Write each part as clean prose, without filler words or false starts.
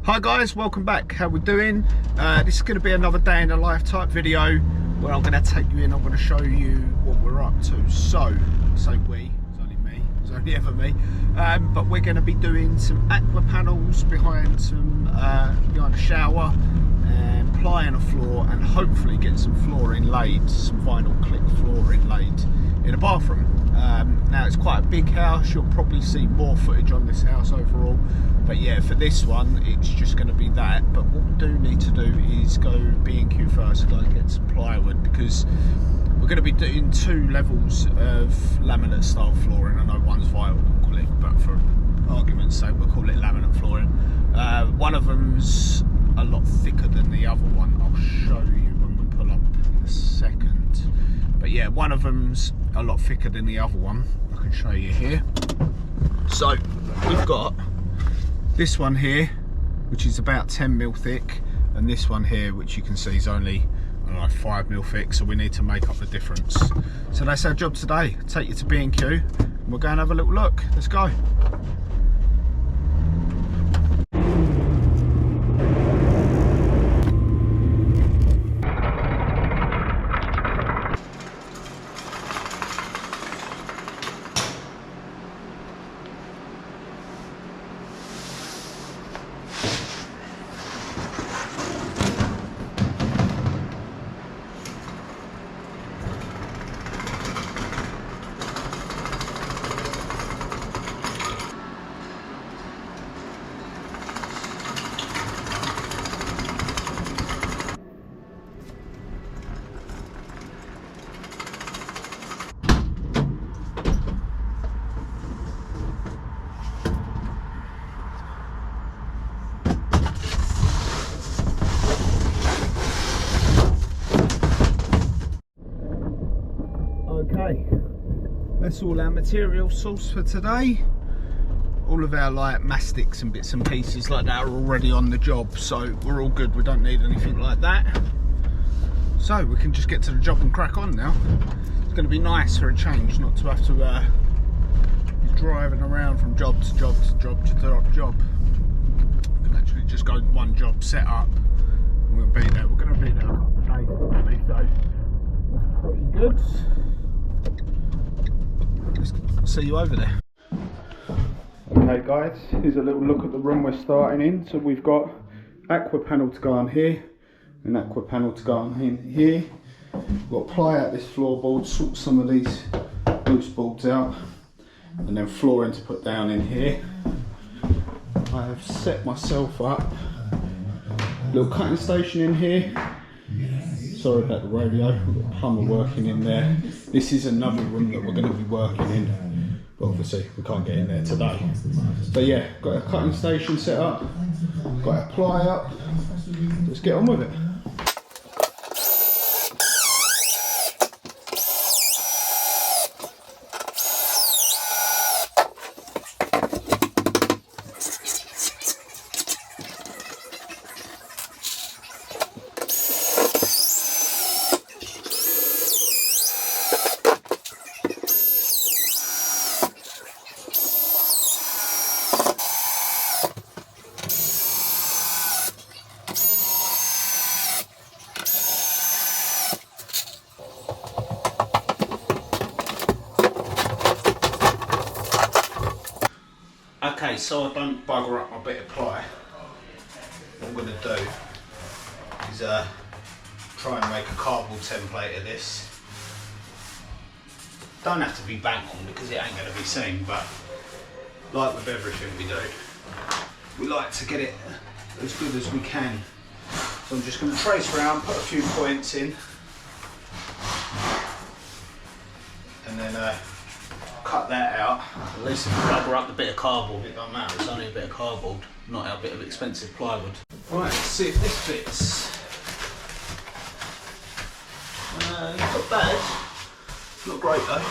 Hi guys, welcome back. How we doing? This is going to be another day in the life type video where I'm going to take you in. I'm going to show you what we're up to. So, I say we, it's only me, it's only ever me. But we're going to be doing some aqua panels behind a shower, and plying a floor, and hopefully get some flooring laid, some vinyl click flooring laid in a bathroom. Now it's quite a big house. You'll probably see more footage on this house overall, but yeah, for this one it's just going to be that. But what we do need to do is go B&Q first, go get some plywood, because we're going to be doing two levels of laminate style flooring. I know one's vinyl, we'll call it, but for argument's sake we'll call it laminate flooring. One of them's a lot thicker than the other one. I'll show you when we pull up in a second. But yeah, one of them's a lot thicker than the other one. I can show you here. So we've got this one here, which is about 10mm thick, and this one here, which you can see is only, I don't know, 5mm thick. So we need to make up the difference. So that's our job today. Take you to B&Q and we'll go and have a little look. Let's go. Okay, that's all our material source for today. All of our like mastics and bits and pieces like that are already on the job, so we're all good. We don't need anything like that, so we can just get to the job and crack on now. It's going to be nice for a change, not to have to be driving around from job to job to job to job. We can actually just go one job, set up, and we'll be there. We're going to be there a couple of days probably, so that's pretty good. I'll see you over there. Okay guys, here's a little look at the room we're starting in. So we've got aqua panel to go on here, an aqua panel to go on in here. We've got to ply out this floorboard, sort some of these loose boards out, and then flooring to put down in here. I have set myself up a little cutting station in here. Sorry about the radio, we've got a plumber working in there. This is another room that we're going to be working in, but obviously we can't get in there today. But yeah, got a cutting station set up, got a ply up. Let's get on with it. Okay, so I don't bugger up my bit of ply. What I'm going to do is try and make a cardboard template of this. Don't have to be bang on because it ain't going to be seen, but like with everything we do, we like to get it as good as we can. So I'm just going to trace around, put a few points in, and then cut that out. At least if we bugger up the bit of cardboard, it don't matter, it's only a bit of cardboard, not our bit of expensive plywood. Right, let's see if this fits. Not bad, not great though.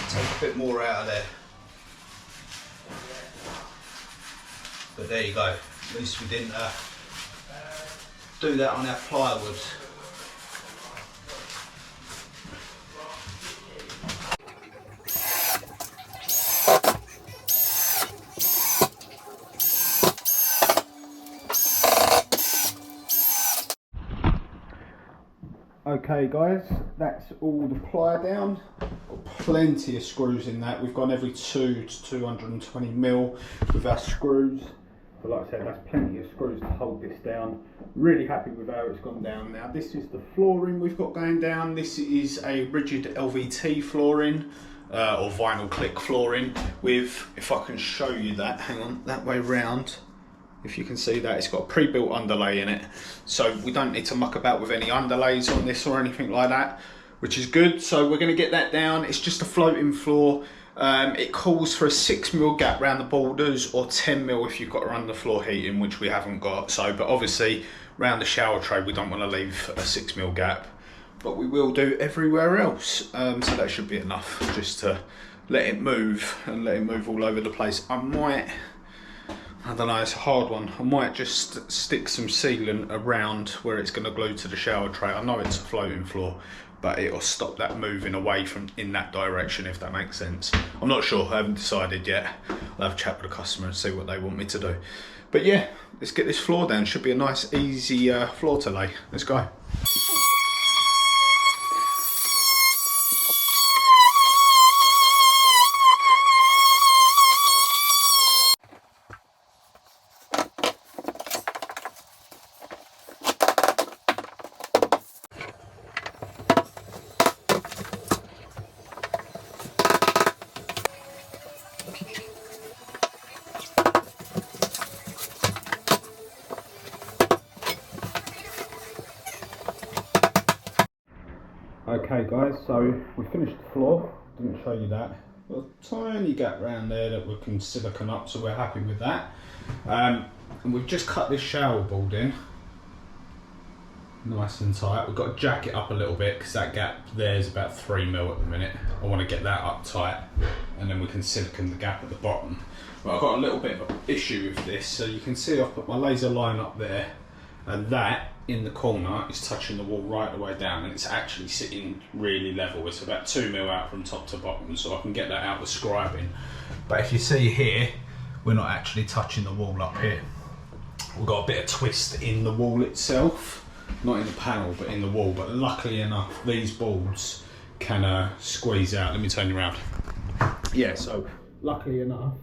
Take a bit more out of there. But there you go, at least we didn't do that on our plywood. Okay guys, that's all the ply down. Got plenty of screws in that. We've gone every 2 to 220 mil with our screws. But like I said, that's plenty of screws to hold this down. Really happy with how it's gone down. Now this is the flooring we've got going down. This is a rigid LVT flooring or vinyl click flooring with, if I can show you that, hang on, that way round. If you can see that, it's got a pre-built underlay in it. So we don't need to muck about with any underlays on this or anything like that, which is good. So we're gonna get that down. It's just a floating floor. It calls for a 6mm gap around the borders or 10mm if you've got underfloor heating, which we haven't got. So, but obviously around the shower tray, we don't wanna leave a 6mm gap, but we will do everywhere else. So that should be enough just to let it move and let it move all over the place. I don't know, it's a hard one. I might just stick some sealant around where it's going to glue to the shower tray. I know it's a floating floor, but it'll stop that moving away from in that direction, if that makes sense. I'm not sure, I haven't decided yet. I'll have a chat with the customer and see what they want me to do. But yeah, let's get this floor down. Should be a nice, easy floor to lay. Let's go. Okay guys, so we finished the floor, didn't show you that. Got a tiny gap around there that we can silicone up, so we're happy with that. And we've just cut this shower board in, nice and tight. We've got to jack it up a little bit because that gap there is about 3mm at the minute. I want to get that up tight and then we can silicone the gap at the bottom. But I've got a little bit of an issue with this, so you can see I've put my laser line up there, and that in the corner is touching the wall right the way down, and it's actually sitting really level. It's about 2mm out from top to bottom, so I can get that out with scribing. But if you see here, we're not actually touching the wall up here. We've got a bit of twist in the wall itself, not in the panel but in the wall. But luckily enough, these boards can squeeze out. Let me turn you around. Yeah, so luckily enough,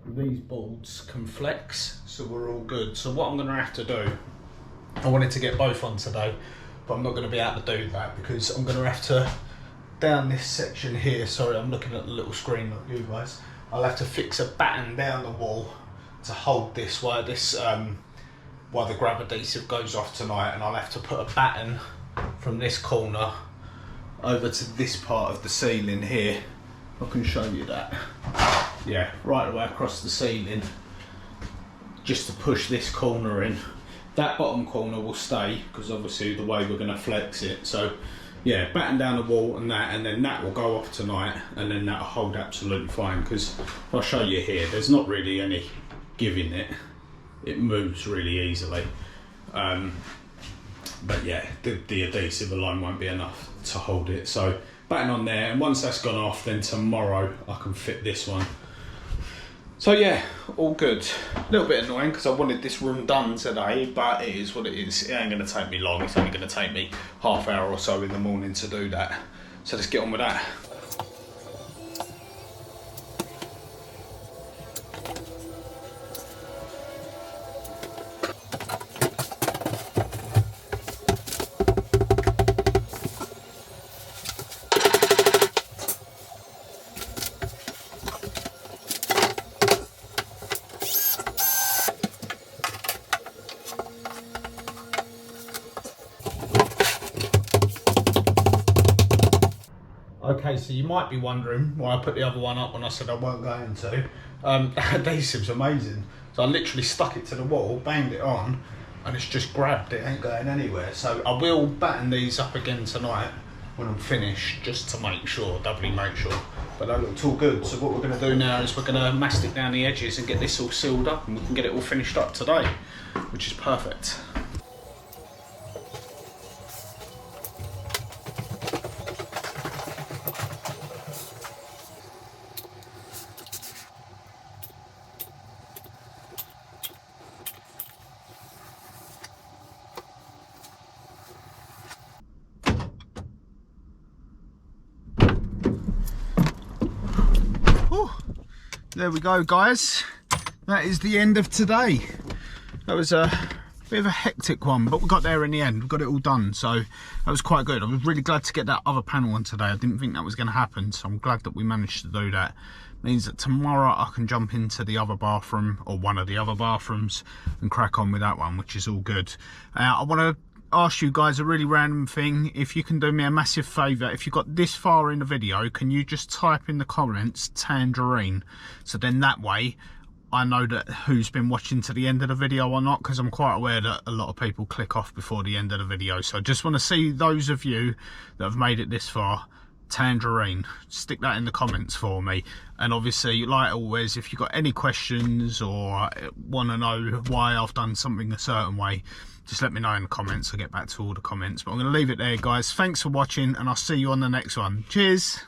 these boards can flex, so we're all good. So what I'm going to have to do, I wanted to get both on today, but I'm not going to be able to do that because I'm going to have to, down this section here, sorry I'm looking at the little screen like you guys, I'll have to fix a batten down the wall to hold this while the grab adhesive goes off tonight, and I'll have to put a batten from this corner over to this part of the ceiling here. I can show you that. Yeah, right the way across the ceiling, just to push this corner in. That bottom corner will stay because obviously the way we're going to flex it. So yeah, batten down the wall and then that will go off tonight, and then that'll hold absolutely fine. Because if I show you here, there's not really any give in it. It moves really easily. But yeah, the adhesive alone won't be enough to hold it. So batten on there, and once that's gone off, then tomorrow I can fit this one. So yeah, all good. A little bit annoying because I wanted this room done today, but it is what it is. It ain't going to take me long. It's only going to take me half hour or so in the morning to do that. So let's get on with that. Okay, so you might be wondering why I put the other one up when I said I weren't going to. That adhesive's amazing. So I literally stuck it to the wall, banged it on, and it's just grabbed. It ain't going anywhere. So I will batten these up again tonight when I'm finished, just to make sure, doubly make sure. But that looks all good. So what we're going to do now is we're going to mastic down the edges and get this all sealed up, and we can get it all finished up today, which is perfect. there we go, guys. That is the end of today. That was a bit of a hectic one, but we got there in the end. We got it all done, so that was quite good. I was really glad to get that other panel on today. I didn't think that was going to happen, so I'm glad that we managed to do that. Means that tomorrow I can jump into the other bathroom, or one of the other bathrooms, and crack on with that one, which is all good. I want to ask you guys a really random thing. If you can do me a massive favour, if you got this far in the video, can you just type in the comments tangerine, so then that way I know that who's been watching to the end of the video or not, because I'm quite aware that a lot of people click off before the end of the video. So I just want to see those of you that have made it this far, tangerine. Stick that in the comments for me. And obviously, like always, if you've got any questions or want to know why I've done something a certain way, just let me know in the comments. I'll get back to all the comments. But I'm going to leave it there, guys. Thanks for watching, and I'll see you on the next one. Cheers.